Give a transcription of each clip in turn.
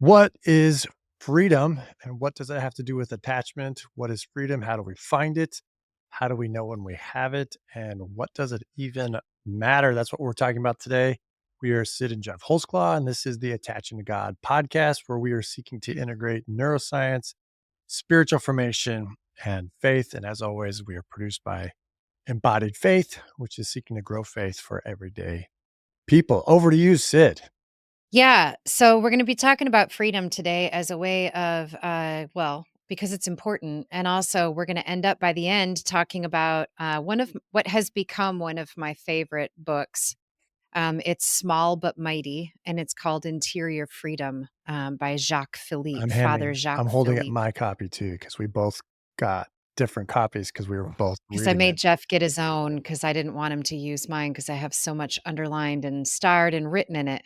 What is freedom and what does it have to do with attachment? What is freedom? How do we find it? How do we know when we have it? And what does it even matter? That's what we're talking about today. We are Sid and Jeff Holzclaw, and this is the Attaching to God podcast, where we are seeking to integrate neuroscience, spiritual formation, and faith. And as always, we are produced by Embodied Faith, which is seeking to grow faith for everyday people. Over to you, Sid. Yeah. So we're going to be talking about freedom today as a way of, because it's important. And also, we're going to end up by the end talking about one of what has become one of my favorite books. It's small but mighty, and it's called Interior Freedom by Jacques Philippe, Father I'm Jacques holding up Philippe. my copy too, because we both got different copies because we were both Because I reading it. made Jeff get his own because I didn't want him to use mine because I have so much underlined and starred and written in it.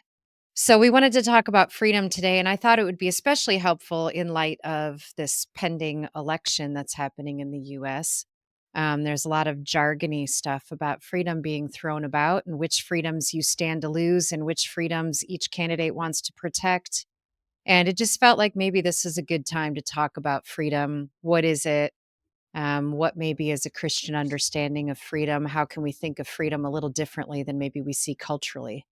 So we wanted to talk about freedom today, and I thought it would be especially helpful in light of this pending election that's happening in the US. There's a lot of jargony stuff about freedom being thrown about and which freedoms you stand to lose and which freedoms each candidate wants to protect. And it just felt like maybe this is a good time to talk about freedom. What is it? What maybe is a Christian understanding of freedom? How can we think of freedom a little differently than maybe we see culturally?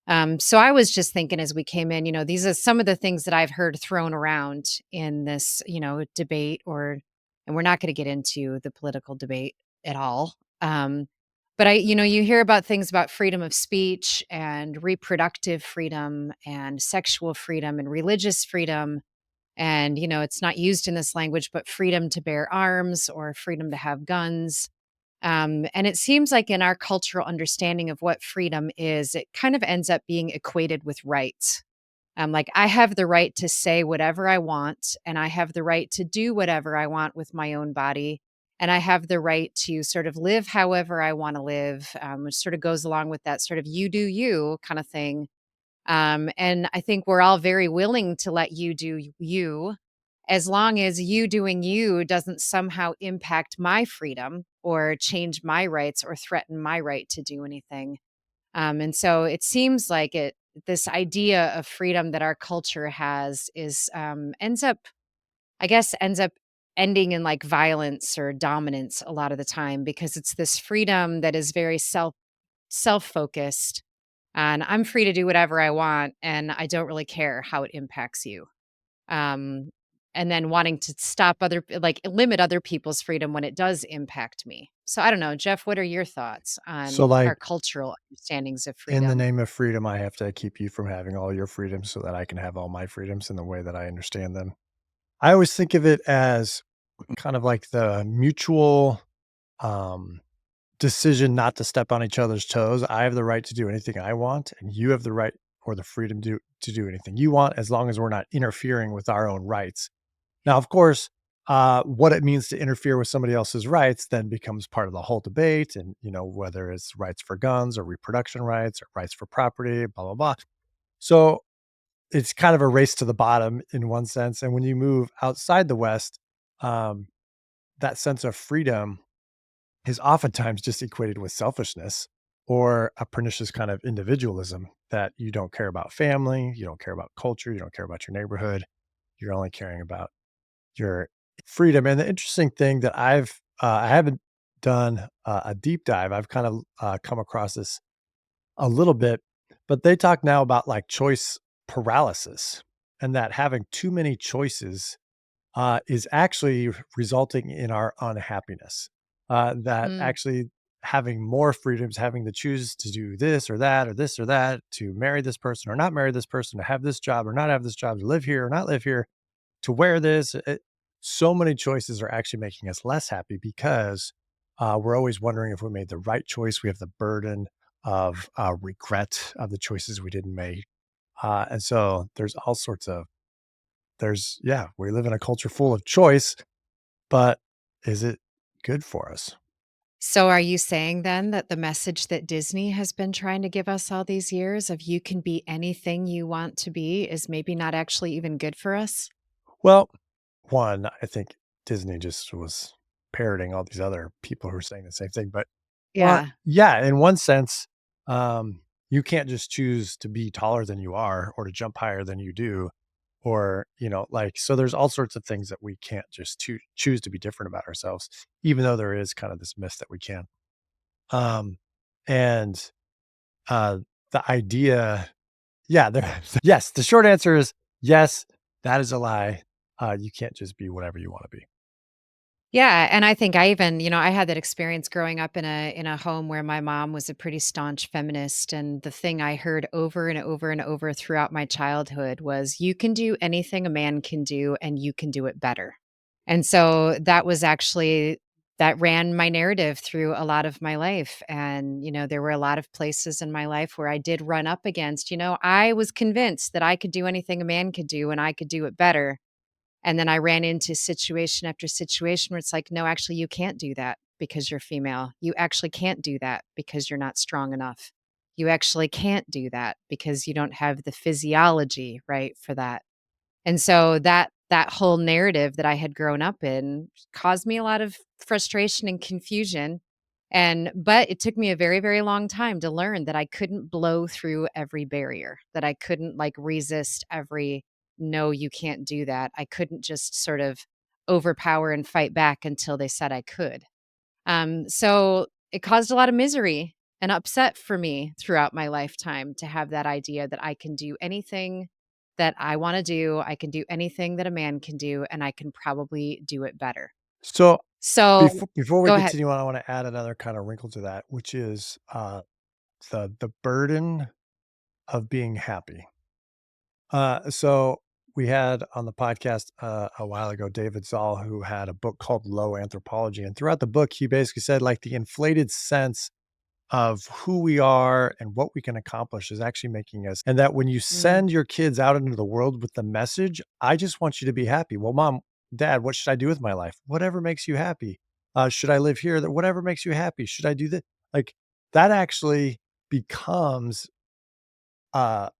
So I was just thinking as we came in, these are some of the things that I've heard thrown around in this, debate and we're not going to get into the political debate at all. But you hear about things about freedom of speech and reproductive freedom and sexual freedom and religious freedom. And, it's not used in this language, but freedom to bear arms or freedom to have guns. And it seems like in our cultural understanding of what freedom is, it kind of ends up being equated with rights. Like I have the right to say whatever I want, and I have the right to do whatever I want with my own body. And I have the right to sort of live however I want to live, which sort of goes along with that sort of you do you kind of thing. And I think we're all very willing to let you do you, as long as you doing you doesn't somehow impact my freedom or change my rights or threaten my right to do anything. And so it seems like this idea of freedom that our culture has is ends up ending in like violence or dominance a lot of the time because it's this freedom that is very self focused, and I'm free to do whatever I want, and I don't really care how it impacts you. Um, and then wanting to stop limit other people's freedom when it does impact me. So I don't know, Jeff, what are your thoughts So, on our like, cultural understandings of in the freedom? name of freedom, I have to keep you from having all your freedoms so that I can have all my freedoms in the way that I understand them. I always think of it as kind of like the mutual um, decision not to step on each other's toes. I have the right to do anything I want, and you have the right or the freedom to do anything you want, as long as we're not interfering with our own rights. Now, of course, what it means to interfere with somebody else's rights then becomes part of the whole debate. And, whether it's rights for guns or reproduction rights or rights for property, blah, blah, blah. So it's kind of a race to the bottom in one sense. And when you move outside the West, um, that sense of freedom is oftentimes just equated with selfishness or a pernicious kind of individualism that you don't care about family, you don't care about culture, you don't care about your neighborhood. You're only caring about your freedom. And the interesting thing that I haven't done a deep dive. I've kind of come across this a little bit, but they talk now about like choice paralysis, and that having too many choices is actually resulting in our unhappiness. That Mm. actually having more freedoms, having to choose to do this or that, to marry this person or not marry this person, to have this job or not have this job, to live here or not live here, to wear this. So many choices are actually making us less happy because we're always wondering if we made the right choice. We have the burden of regret of the choices we didn't make. And so there's all sorts of, yeah, we live in a culture full of choice, but is it good for us? So are you saying then that the message that Disney has been trying to give us all these years of you can be anything you want to be is maybe not actually even good for us? Well, one, I think Disney just was parroting all these other people who are saying the same thing. But Yeah. yeah, in one sense, you can't just choose to be taller than you are or to jump higher than you do or, like, so there's all sorts of things that we can't just choose to be different about ourselves, even though there is kind of this myth that we can. Um, and, uh, the idea yeah, there yes, the short answer is yes, that is a lie. You can't just be whatever you wanna be. Yeah, and I think I even, I had that experience growing up in a home where my mom was a pretty staunch feminist, and the thing I heard over and over and over throughout my childhood was you can do anything a man can do and you can do it better. And so that was actually that ran my narrative through a lot of my life, and there were a lot of places in my life where I did run up against, I was convinced that I could do anything a man could do and I could do it better. And then I ran into situation after situation where it's like, "No, actually, you can't do that because you're female. You actually can't do that because you're not strong enough. You actually can't do that because you don't have the physiology, right, for that." And so that whole narrative that I had grown up in caused me a lot of frustration and confusion. But it took me a very, very long time to learn that I couldn't blow through every barrier, that I couldn't like resist every no, you can't do that. I couldn't just sort of overpower and fight back until they said I could. So it caused a lot of misery and upset for me throughout my lifetime to have that idea that I can do anything that I want to do. I can do anything that a man can do, and I can probably do it better. So, So before we go ahead. continue on, I wanna add another kind of wrinkle to that, which is, the burden of being happy. So we had on the podcast, a while ago, David Zoll, who had a book called Low Anthropology, and throughout the book, he basically said, like, the inflated sense of who we are and what we can accomplish is actually making us, and that when you Mm, send your kids out into the world with the message, "I just want you to be happy." "Well, mom, dad, what should I do with my life?" "Whatever makes you happy." "Should I live here?" "Whatever makes you happy." "Should I do that?" Like, that actually becomes, uh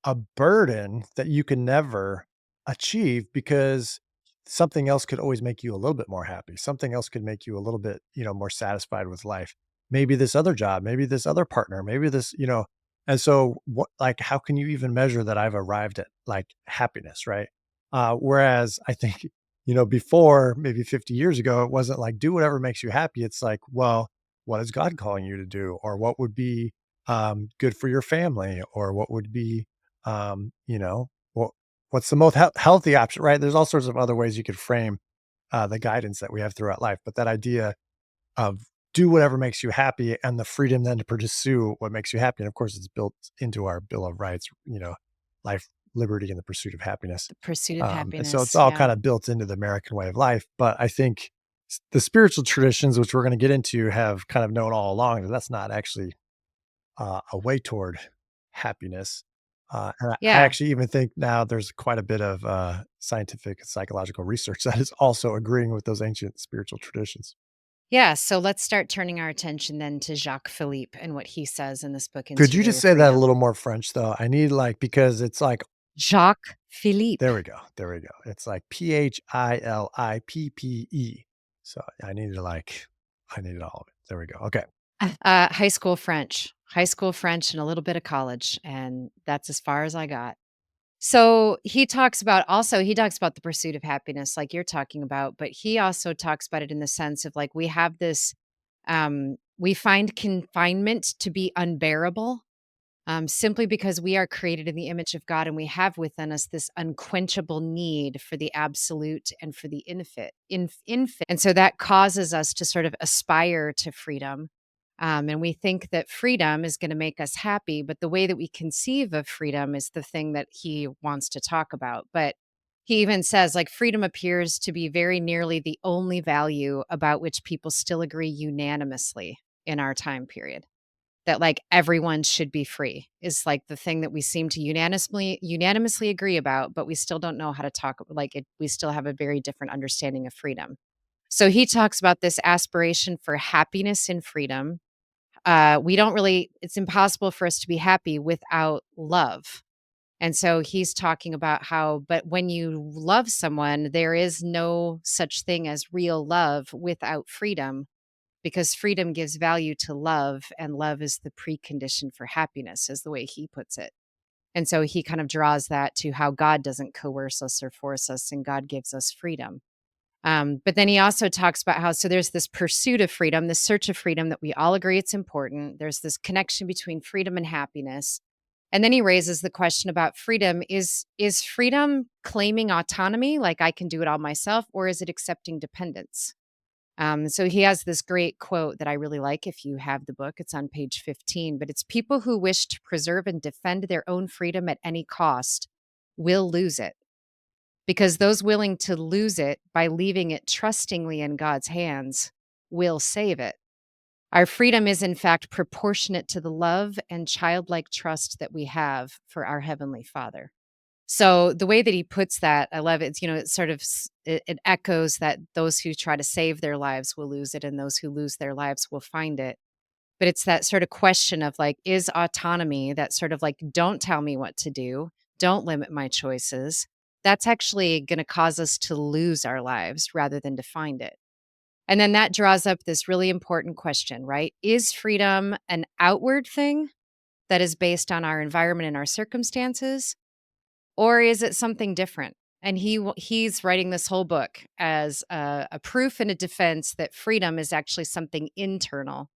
a burden that you can never achieve because something else could always make you a little bit more happy. Something else could make you a little bit, more satisfied with life. Maybe this other job, maybe this other partner, maybe this, and so what like how can you even measure that I've arrived at like happiness, right? Whereas I think, before maybe 50 years ago, it wasn't like do whatever makes you happy. It's like, well, what is God calling you to do? Or what would be good for your family? Or what would be what what's the most healthy option, right? There's all sorts of other ways you could frame, the guidance that we have throughout life, but that idea of do whatever makes you happy and the freedom then to pursue what makes you happy, and of course, it's built into our Bill of Rights, life, liberty, and the pursuit of happiness. the pursuit of And so it's happiness. all Yeah. kinda built into the American way of life, but I think the spiritual traditions, which we're gonna get into, have kind of known all along that that's not actually a way toward happiness. And I Yeah. actually even think now there's quite a bit of scientific and psychological research that is also agreeing with those ancient spiritual traditions. Yeah. So let's start turning our attention then to Jacques Philippe and what he says in this book, Could you Interior just say that a Freedom. little more French though? I need like because it's like Jacques Philippe. there we go, there we go. It's like Phillippe. So I needed all of it. There we go. Okay. High school French, and a little bit of college, and that's as far as I got. So he talks about the pursuit of happiness, like you're talking about, but he also talks about it in the sense of like we have this, we find confinement to be unbearable, simply because we are created in the image of God and we have within us this unquenchable need for the absolute and for the infinite. And so that causes us to sort of aspire to freedom. And we think that freedom is going to make us happy, but the way that we conceive of freedom is the thing that he wants to talk about. But he even says, like, freedom appears to be very nearly the only value about which people still agree unanimously in our time period, that, like, everyone should be free is, like, the thing that we seem to unanimously agree about, but we still don't know how to talk like, it we still have a very different understanding of freedom. So he talks about this aspiration for happiness and freedom. We don't really It's impossible for us to be happy without love, and so he's talking about how but when you love someone, there is no such thing as real love without freedom, because freedom gives value to love, and love is the precondition for happiness, is the way he puts it. And so he kind of draws that to how God doesn't coerce us or force us, and God gives us freedom. But then he also talks about how so there's this pursuit of freedom, this search of freedom that we all agree it's important. There's this connection between freedom and happiness. And then he raises the question about freedom is freedom claiming autonomy, like I can do it all myself, or is it accepting dependence? So he has this great quote that I really like. If you have the book, it's on page 15, but it's people who wish to preserve and defend their own freedom at any cost will lose it, because those willing to lose it by leaving it trustingly in God's hands will save it. Our freedom is, in fact, proportionate to the love and childlike trust that we have for our Heavenly Father. So the way that he puts that, I love it. It's, it sort of it echoes that those who try to save their lives will lose it, and those who lose their lives will find it. But it's that sort of question of like, is autonomy that sort of like, don't tell me what to do, don't limit my choices. That's actually going to cause us to lose our lives rather than to find it. And then that draws up this really important question, right? Is freedom an outward thing that is based on our environment and our circumstances? Or is it something different? And he's writing this whole book as a proof and a defense that freedom is actually something internal,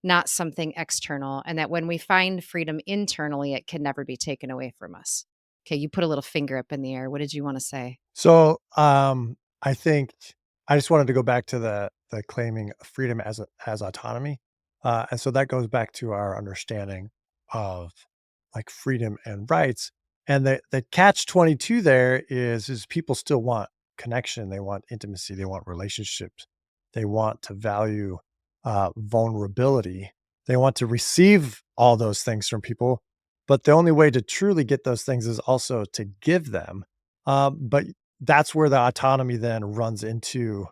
not something external, and that when we find freedom internally, it can never be taken away from us. Okay, you put a little finger up in the air. What did you want to say? So, I think I just wanted to go back to the claiming freedom as autonomy, and so that goes back to our understanding of like freedom and rights. And the catch 22 there is people still want connection, they want intimacy, they want relationships, they want to value vulnerability, they want to receive all those things from people. But the only way to truly get those things is also to give them. But that's where the autonomy then runs into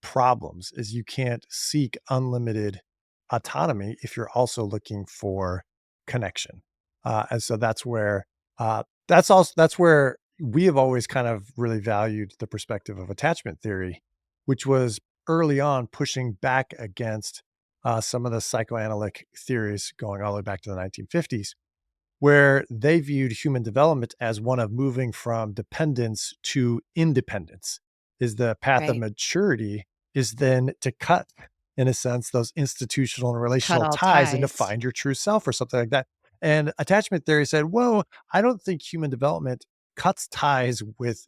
problems is you can't seek unlimited autonomy if you're also looking for connection. And so that's where we have always kind of really valued the perspective of attachment theory, which was early on pushing back against some of the psychoanalytic theories going all the way back to the 1950s, where they viewed human development as one of moving from dependence to independence. Is the path of Right. maturity is then to cut, in a sense, those institutional and Cut relational all ties and to ties. find your true self or something like that. And attachment theory said, whoa, I don't think human development cuts ties with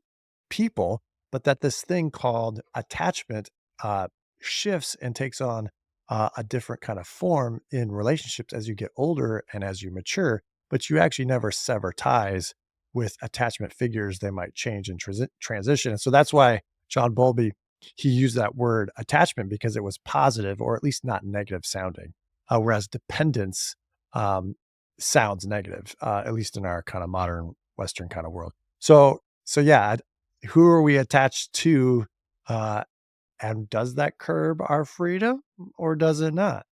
people, but that this thing called attachment uh, shifts and takes on a different kind of form in relationships as you get older and as you mature, but you actually never sever ties with attachment figures. They might change and transition. And so that's why John Bowlby, he used that word attachment because it was positive or at least not negative sounding. Whereas dependence um, sounds negative, at least in our kind of modern Western kind of world. So yeah, who are we attached to? Uh, and does that curb our freedom or does it not?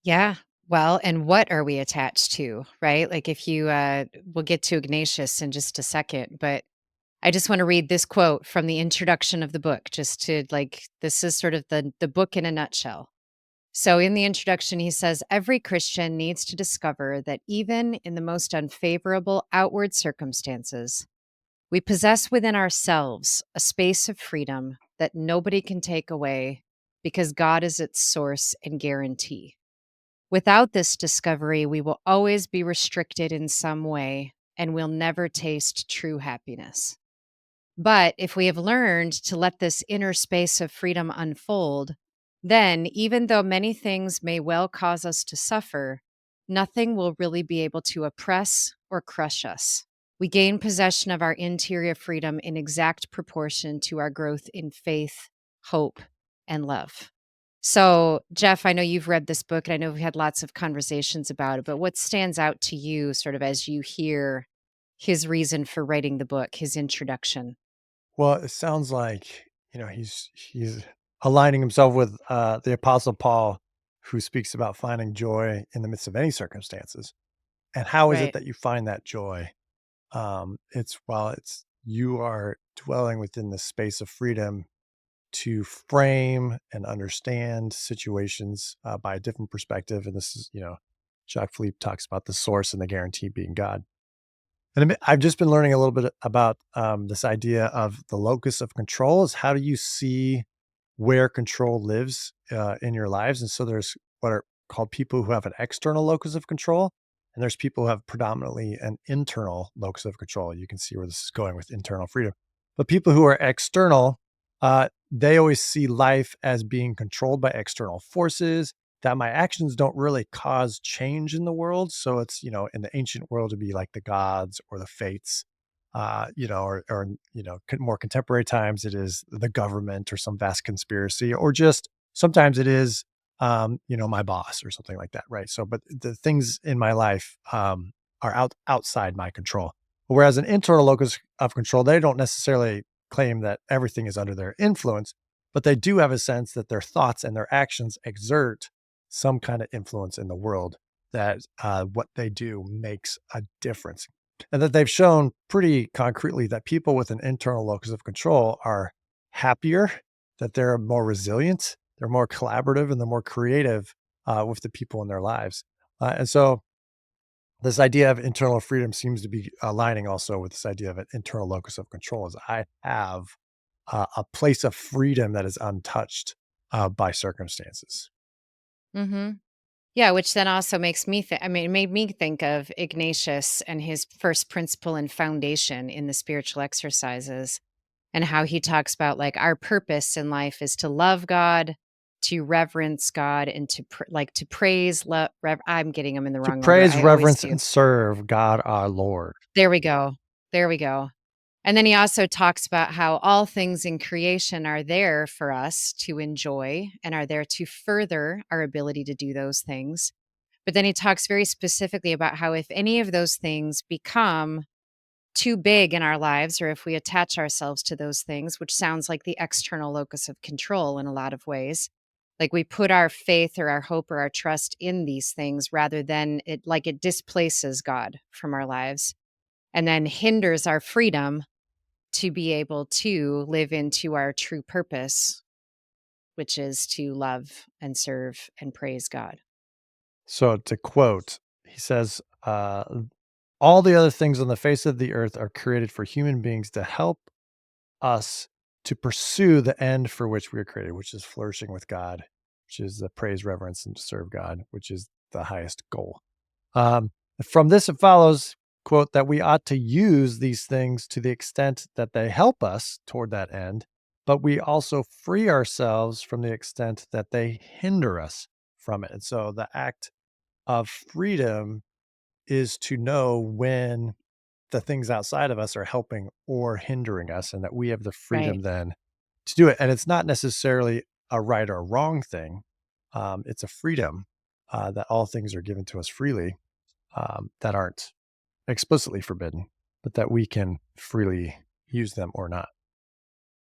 Yeah. Well, and what are we attached to, right? Like if you we'll get to Ignatius in just a second, but I just want to read this quote from the introduction of the book just to like this is sort of the book in a nutshell. So in the introduction he says every Christian needs to discover that even in the most unfavorable outward circumstances, we possess within ourselves a space of freedom that nobody can take away because God is its source and guarantee. Without this discovery, we will always be restricted in some way and will never taste true happiness. But if we have learned to let this inner space of freedom unfold, then even though many things may well cause us to suffer, nothing will really be able to oppress or crush us. We gain possession of our interior freedom in exact proportion to our growth in faith, hope, and love. So, Jeff, I know you've read this book and I know we've had lots of conversations about it, but what stands out to you sort of as you hear his reason for writing the book, his introduction? Well, it sounds like, he's aligning himself with the apostle Paul, who speaks about finding joy in the midst of any circumstances. And how is it Right. that you find that joy? It's you are dwelling within the space of freedom to frame and understand situations by a different perspective. And this is, Jacques Philippe talks about the source and the guarantee being God. And I've just been learning a little bit about this idea of the locus of control. Is how do you see where control lives in your lives? And so there's what are called people who have an external locus of control, and there's people who have predominantly an internal locus of control. You can see where this is going with internal freedom. But people who are external, they always see life as being controlled by external forces, that my actions don't really cause change in the world. So it's, in the ancient world to be like the gods or the fates, or more contemporary times, it is the government or some vast conspiracy, or just sometimes it is, my boss or something like that. Right. So, but the things in my life, are outside my control. Whereas an internal locus of control, they don't necessarily claim that everything is under their influence, but they do have a sense that their thoughts and their actions exert some kind of influence in the world, that what they do makes a difference. And that they've shown pretty concretely that people with an internal locus of control are happier, that they're more resilient, they're more collaborative, and they're more creative with the people in their lives. And so this idea of internal freedom seems to be aligning also with this idea of an internal locus of control. Is I have a place of freedom that is untouched by circumstances. Mhm. Yeah, which then also makes me think, I mean, it made me think of Ignatius and his first principle and foundation in the spiritual exercises, and how he talks about, like, our purpose in life is to love God, to reverence God, and to praise, love, I'm getting them in the To wrong order. praise, I always reverence, do. and serve God our Lord. There we go. There we go. And then he also talks about how all things in creation are there for us to enjoy and are there to further our ability to do those things. But then he talks very specifically about how if any of those things become too big in our lives, or if we attach ourselves to those things, which sounds like the external locus of control in a lot of ways, like we put our faith or our hope or our trust in these things rather than it displaces God from our lives and then hinders our freedom to be able to live into our true purpose, which is to love and serve and praise God. So to quote, he says, all the other things on the face of the earth are created for human beings to help us to pursue the end for which we are created, which is flourishing with God, which is the praise, reverence, and to serve God, which is the highest goal. Um, from this, it follows, quote, that we ought to use these things to the extent that they help us toward that end, but we also free ourselves from the extent that they hinder us from it. And so the act of freedom is to know when the things outside of us are helping or hindering us, and that we have the Right. freedom then to do it. And it's not necessarily a right or wrong thing. It's a freedom that all things are given to us freely, that aren't explicitly forbidden, but that we can freely use them or not.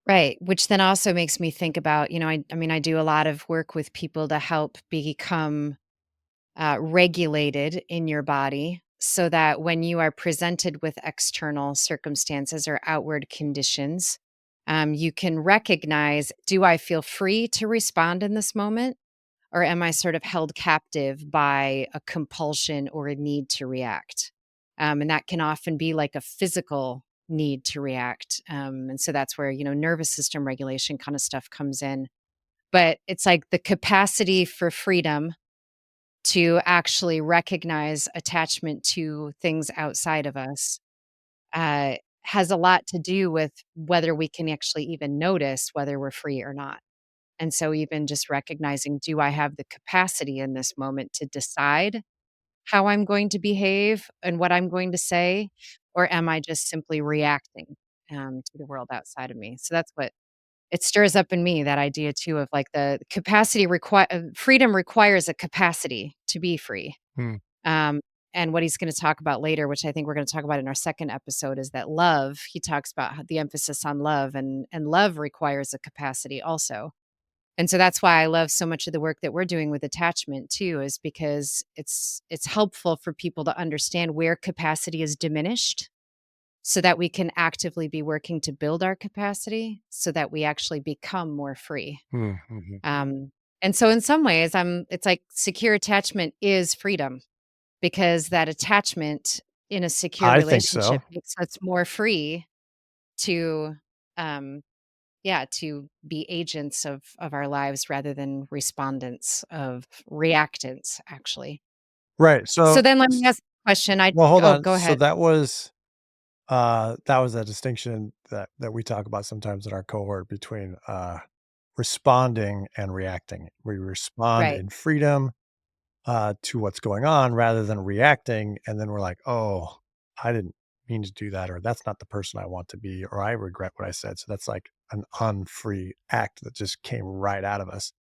Right. Which then also makes me think about, I mean, I do a lot of work with people to help become regulated in your body so that when you are presented with external circumstances or outward conditions, you can recognize, do I feel free to respond in this moment? Or am I sort of held captive by a compulsion or a need to react? And that can often be like a physical need to react. And so that's where, nervous system regulation kind of stuff comes in. But it's like the capacity for freedom to actually recognize attachment to things outside of us uh, has a lot to do with whether we can actually even notice whether we're free or not. And so, even just recognizing, do I have the capacity in this moment to decide how I'm going to behave and what I'm going to say? Or am I just simply reacting to the world outside of me? So, that's what it stirs up in me, that idea too of like the capacity freedom requires a capacity to be free. Hmm. Um, and what he's going to talk about later, which I think we're going to talk about in our second episode, is that love. He talks about the emphasis on love, and love requires a capacity also. And so that's why I love so much of the work that we're doing with attachment too, is because it's helpful for people to understand where capacity is diminished so that we can actively be working to build our capacity so that we actually become more free. Hmm, mhm. Um, and so in some ways, it's like secure attachment is freedom because that attachment in a secure I think so. relationship makes us more free to, um, yeah, to be agents of our lives rather than respondents of reactants, actually. Right, So so then let me s ask a question. well, hold Oh, on. go So ahead. that was a distinction that we talk about sometimes in our cohort between, responding and reacting. We respond Right, in freedom, to what's going on rather than reacting, and then we're like, "Oh, I didn't mean to do that," or "That's not the person I want to be," or "I regret what I said." So that's like an unfree act that just came right out of us.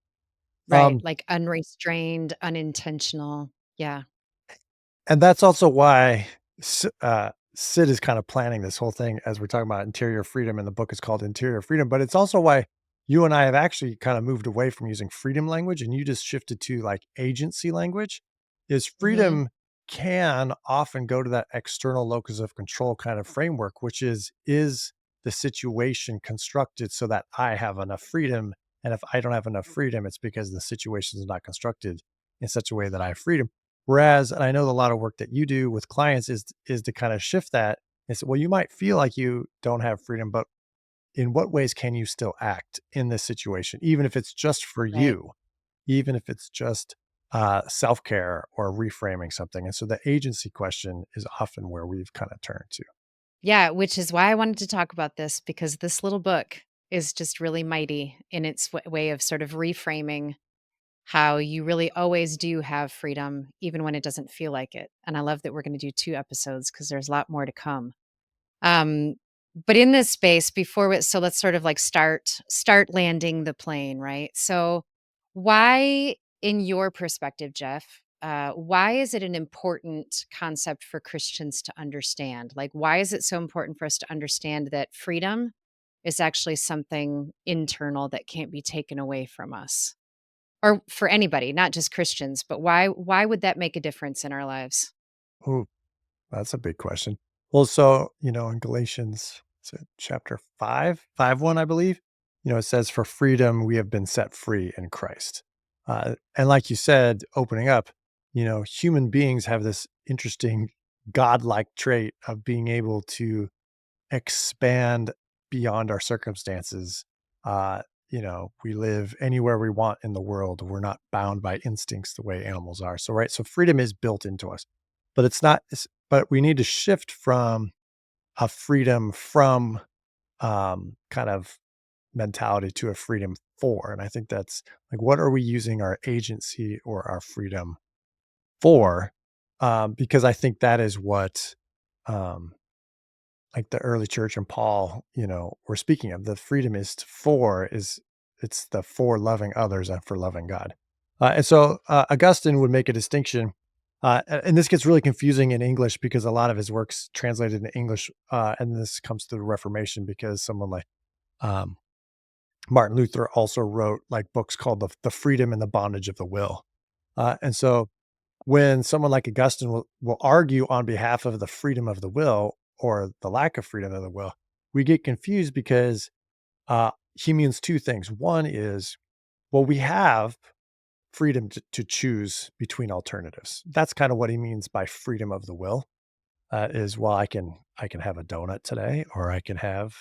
right, Um like unrestrained, unintentional. Yeah, And that's also why Sid is kind of planning this whole thing as we're talking about interior freedom, and the book is called Interior Freedom, but it's also why you and I have actually kind of moved away from using freedom language and you just shifted to like agency language. Is mhm, freedom can often go to that external locus of control kind of framework, which is the situation constructed so that I have enough freedom? And if I don't have enough freedom, it's because the situation is not constructed in such a way that I have freedom. Whereas, and I know a lot of work that you do with clients is to kind of shift that and say, well, you might feel like you don't have freedom, but in what ways can you still act in this situation, even if it's just for right. you, even if it's just self care or reframing something? And so the agency question is often where we've kind of turned to. Yeah, which is why I wanted to talk about this because this little book is just really mighty in its way of sort of reframing how you really always do have freedom, even when it doesn't feel like it. And I love that we're going to do 2 episodes because there's a lot more to come. Um, but in this space, so let's sort of like start landing the plane, right? So, why, in your perspective, Jeff, why is it an important concept for Christians to understand? Like, why is it so important for us to understand that freedom is actually something internal that can't be taken away from us, or for anybody, not just Christians? But why would that make a difference in our lives? Ooh, that's a big question. Well, so, in Galatians, is it chapter 5:1, I believe, it says, for freedom, we have been set free in Christ. And like you said, opening up, human beings have this interesting godlike trait of being able to expand beyond our circumstances. Uh, we live anywhere we want in the world. We're not bound by instincts the way animals are. So, right. So freedom is built into us, but but we need to shift from a freedom from kind of mentality to a freedom for. And I think that's like, what are we using our agency or our freedom for? Because I think that is what, um, like the early church and Paul, were speaking of. The freedom is for is it's the for loving others and for loving God. And so Augustine would make a distinction, and this gets really confusing in English because a lot of his works translated into English, and this comes through the Reformation because someone like um, Martin Luther also wrote like books called the Freedom and the Bondage of the Will. And so when someone like Augustine will argue on behalf of the freedom of the will or the lack of freedom of the will, we get confused because he means two things. One is, well, we have freedom to choose between alternatives. That's kind of what he means by freedom of the will. Is, well, I can have a donut today, or I can have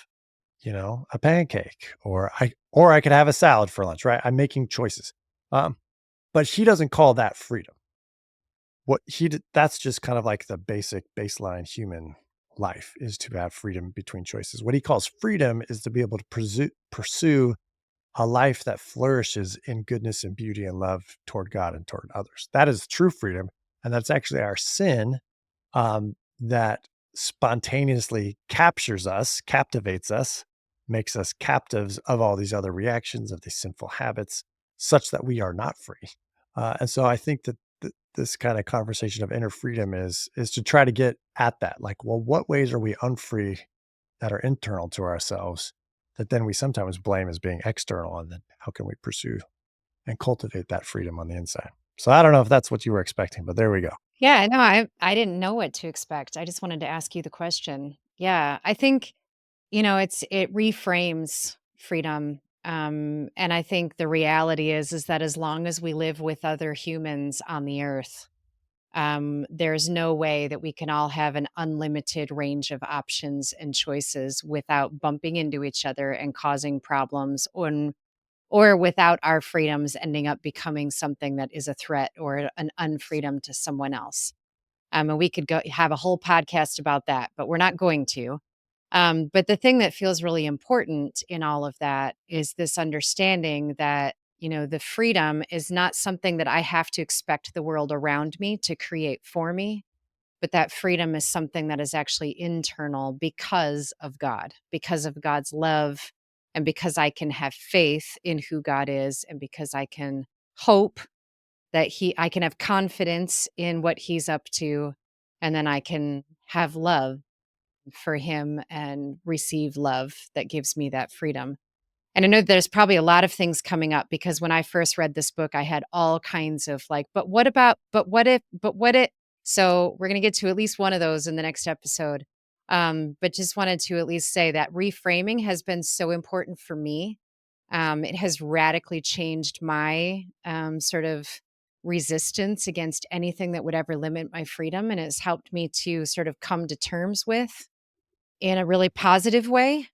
a pancake, or I could have a salad for lunch. Right? I'm making choices. Um, but he doesn't call that freedom. What he did, that's just kind of like the basic baseline human life, is to have freedom between choices. What he calls freedom is to be able to pursue a life that flourishes in goodness and beauty and love toward God and toward others. That is true freedom, and that's actually our sin, that spontaneously captivates us, makes us captives of all these other reactions, of these sinful habits, such that we are not free. And so I think that this kind of conversation of inner freedom is to try to get at that. Like, well, what ways are we unfree that are internal to ourselves that then we sometimes blame as being external, and then how can we pursue and cultivate that freedom on the inside? So I don't know if that's what you were expecting, but there we go. Yeah, no, I didn't know what to expect. I just wanted to ask you the question. Yeah, I think, it reframes freedom. And I think the reality is that as long as we live with other humans on the earth, There's no way that we can all have an unlimited range of options and choices without bumping into each other and causing problems, or without our freedoms ending up becoming something that is a threat or an unfreedom to someone else. And we could go have a whole podcast about that, but we're not going to. But the thing that feels really important in all of that is this understanding that, the freedom is not something that I have to expect the world around me to create for me, but that freedom is something that is actually internal because of God, because of God's love, and because I can have faith in who God is, and because I can hope that I can have confidence in what he's up to, and then I can have love for him and receive love that gives me that freedom. And I know there's probably a lot of things coming up, because when I first read this book, I had all kinds of like, but what about, but what if, but what it. So we're going to get to at least one of those in the next episode. But just wanted to at least say that reframing has been so important for me. It has radically changed my sort of resistance against anything that would ever limit my freedom. And it's helped me to sort of come to terms with, in a really positive way,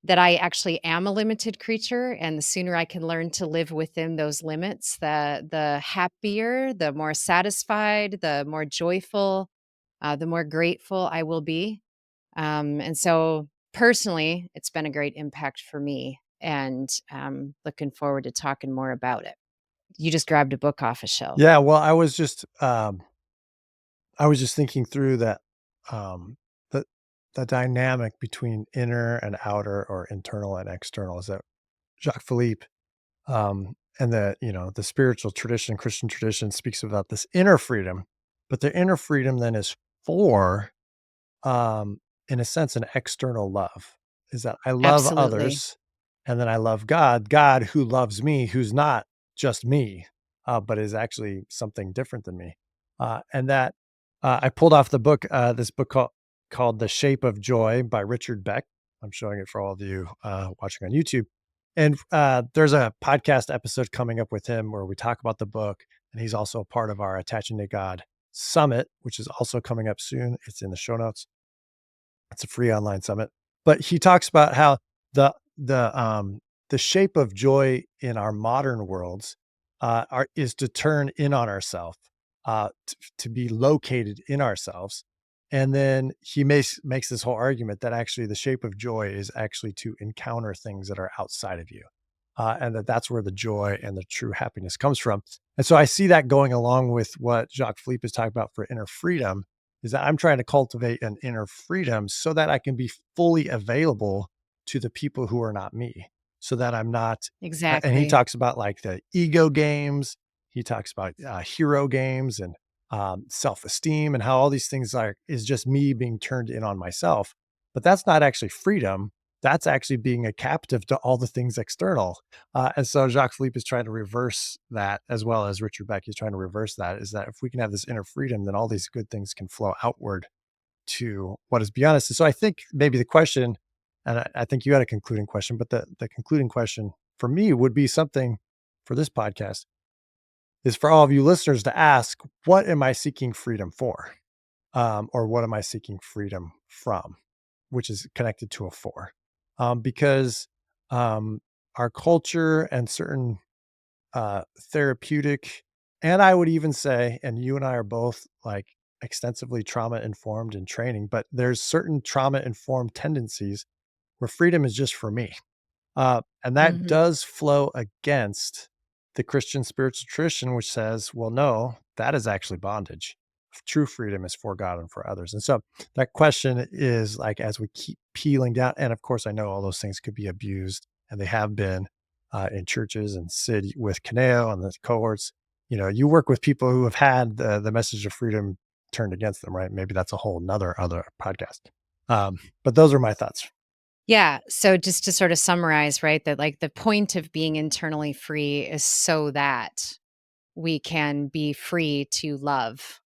that I actually am a limited creature, and the sooner I can learn to live within those limits, the happier, the more satisfied, the more joyful, the more grateful I will be. And so personally, it's been a great impact for me, and looking forward to talking more about it. You just grabbed a book off a shelf. Yeah, well, I was just thinking through that, um, the the dynamic between inner and outer or internal and external is that Jacques Philippe, and the spiritual tradition, Christian tradition speaks about this inner freedom, but the inner freedom then is for, um, in a sense, an external love. Is that I love Absolutely. others, and then I love God, God who loves me, who's not just me, but is actually something different than me. And that I pulled off the book, this book called The Shape of Joy by Richard Beck. I'm showing it for all of you watching on YouTube. And there's a podcast episode coming up with him where we talk about the book. And he's also a part of our Attaching to God Summit, which is also coming up soon. It's in the show notes. It's a free online summit. But he talks about how the the um the shape of joy in our modern worlds is to turn in on ourselves, to be located in ourselves. And then he makes this whole argument that actually the shape of joy is actually to encounter things that are outside of you. And that's where the joy and the true happiness comes from. And so I see that going along with what Jacques Philippe is talking about for inner freedom, is that I'm trying to cultivate an inner freedom so that I can be fully available to the people who are not me, so that I'm not. And he Exactly. talks about like the ego games. He talks about hero games and self-esteem, and how all these things is just me being turned in on myself. But that's not actually freedom. That's actually being a captive to all the things external. And so Jacques Philippe is trying to reverse that, as well as Richard Beck is trying to reverse that, is that if we can have this inner freedom, then all these good things can flow outward to what is beyond us. And so I think maybe the question, and I think you had a concluding question, but the concluding question for me would be something for this podcast is for all of you listeners to ask, what am I seeking freedom for? Or what am I seeking freedom from? Which is connected to a for. Because our culture and certain therapeutic, and I would even say, and you and I are both like extensively trauma informed in training, but there's certain trauma informed tendencies where freedom is just for me. And that Mhm. does flow against the Christian spiritual tradition, which says, well, no, that is actually bondage. True freedom is for God and for others. And so that question is like, as we keep peeling down, and of course, I know all those things could be abused, and they have been in churches, and Sid with Kaneo and the cohorts. You work with people who have had the message of freedom turned against them, right? Maybe that's a whole nother other podcast. But those are my thoughts. Yeah. So just to sort of summarize, right, that like the point of being internally free is so that we can be free to love,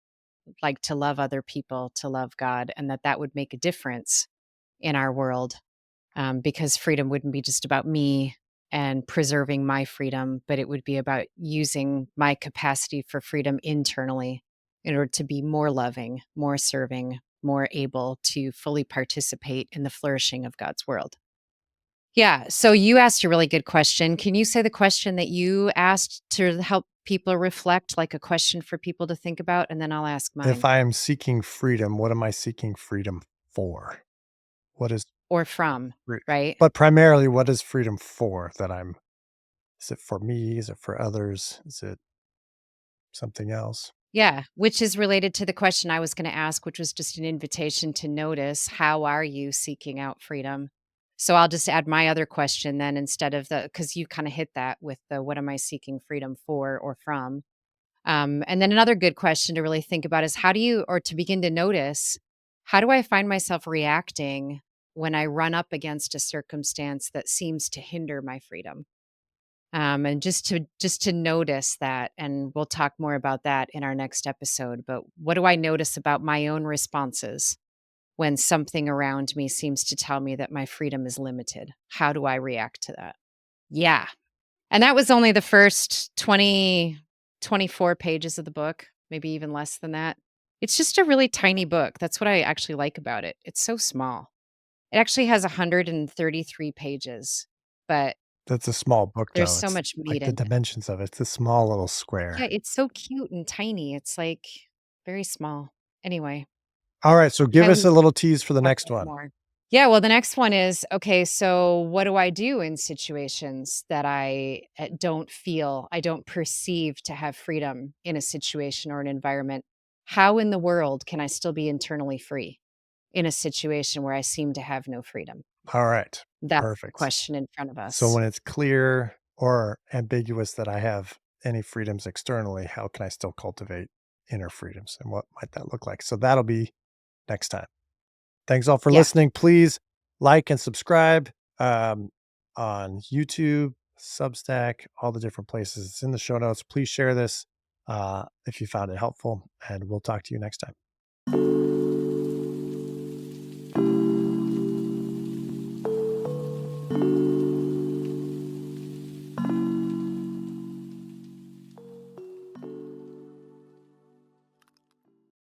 like to love other people, to love God, and that would make a difference in our world, because freedom wouldn't be just about me and preserving my freedom, but it would be about using my capacity for freedom internally. in order to be more loving, more serving, more able to fully participate in the flourishing of God's world. Yeah. So you asked a really good question. Can you say the question that you asked to help people reflect, like a question for people to think about? And then I'll ask If mine I am seeking freedom, what am I seeking freedom for? What is or from, free right? but primarily, what is freedom for that I'm is it for me? Is it for others? Is it something else? Yeah. Which is related to the question I was going to ask, which was just an invitation to notice how are you seeking out freedom? So I'll just add my other question then instead of because you kind of hit that with the what am I seeking freedom for or from? And then another good question to really think about is how do you, or to begin to notice, how do I find myself reacting when I run up against a circumstance that seems to hinder my freedom? And just to notice that, and we'll talk more about that in our next episode. But what do I notice about my own responses when something around me seems to tell me that my freedom is limited? How do I react to that? Yeah, and that was only the first 24 pages of the book, maybe even less than that. It's just a really tiny book. That's what I actually like about it. It's so small. It actually has 133 pages, but That's a small book, there's though. so It's much meat like the in it. dimensions of it. It's a small little Yeah, square. it's so cute and tiny. It's like very small. Anyway, Alright, so give us highly a little tease for the talk next about it one. more. Yeah, well, the next one is okay, so what do I do in situations that I don't perceive to have freedom in a situation or an environment? How in the world can I still be internally free in a situation where I seem to have no freedom? Alright, That's the perfect. question in front of So us. when it's clear or ambiguous that I have any freedoms externally, how can I still cultivate inner freedoms, and what might that look like? So that'll be next time. Thanks all for Yeah. listening. Please like and subscribe, um, on YouTube, Substack, all the different places. It's in the show notes. Please share this, if you found it helpful, and we'll talk to you next time.